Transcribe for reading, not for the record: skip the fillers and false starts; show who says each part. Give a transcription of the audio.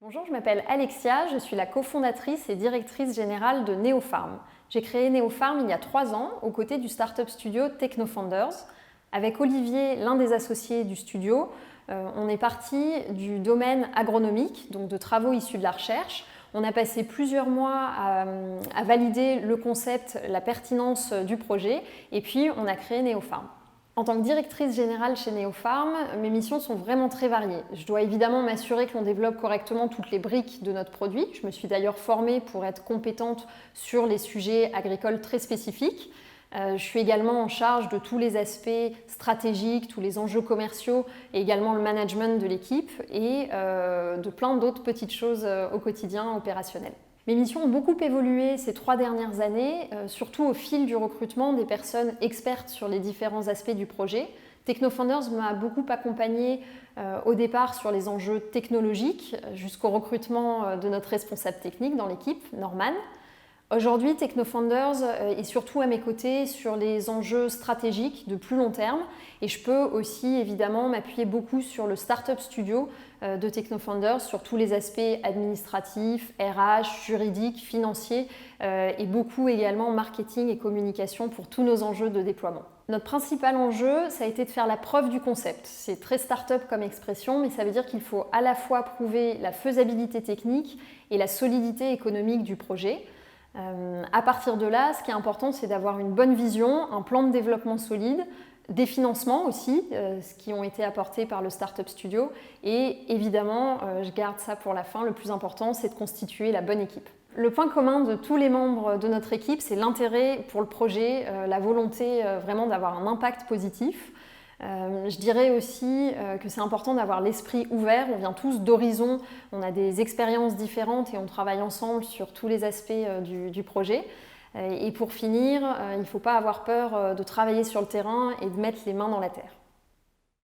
Speaker 1: Bonjour, je m'appelle Alexia, je suis la cofondatrice et directrice générale de Neopharm. J'ai créé Neopharm il y a 3 ans aux côtés du startup studio TechnoFounders. Avec Olivier, l'un des associés du studio, on est parti du domaine agronomique, donc de travaux issus de la recherche. On a passé plusieurs mois à valider le concept, la pertinence du projet, et puis on a créé Neopharm. En tant que directrice générale chez Neopharm, mes missions sont vraiment très variées. Je dois évidemment m'assurer que l'on développe correctement toutes les briques de notre produit. Je me suis d'ailleurs formée pour être compétente sur les sujets agricoles très spécifiques. Je suis également en charge de tous les aspects stratégiques, tous les enjeux commerciaux et également le management de l'équipe et de plein d'autres petites choses au quotidien opérationnel. Mes missions ont beaucoup évolué ces 3 dernières années, surtout au fil du recrutement des personnes expertes sur les différents aspects du projet. TechnoFounders m'a beaucoup accompagnée au départ sur les enjeux technologiques jusqu'au recrutement de notre responsable technique dans l'équipe, Norman. Aujourd'hui, TechnoFounders est surtout à mes côtés sur les enjeux stratégiques de plus long terme et je peux aussi évidemment m'appuyer beaucoup sur le Startup Studio de TechnoFounders, sur tous les aspects administratifs, RH, juridiques, financiers et beaucoup également marketing et communication pour tous nos enjeux de déploiement. Notre principal enjeu, ça a été de faire la preuve du concept. C'est très start-up comme expression, mais ça veut dire qu'il faut à la fois prouver la faisabilité technique et la solidité économique du projet. À partir de là, ce qui est important, c'est d'avoir une bonne vision, un plan de développement solide, des financements aussi, ce qui ont été apportés par le Startup Studio. Et évidemment, je garde ça pour la fin, le plus important, c'est de constituer la bonne équipe. Le point commun de tous les membres de notre équipe, c'est l'intérêt pour le projet, la volonté vraiment d'avoir un impact positif. Je dirais aussi que c'est important d'avoir l'esprit ouvert, on vient tous d'horizons, on a des expériences différentes et on travaille ensemble sur tous les aspects du projet. Et pour finir, il ne faut pas avoir peur de travailler sur le terrain et de mettre les mains dans la terre.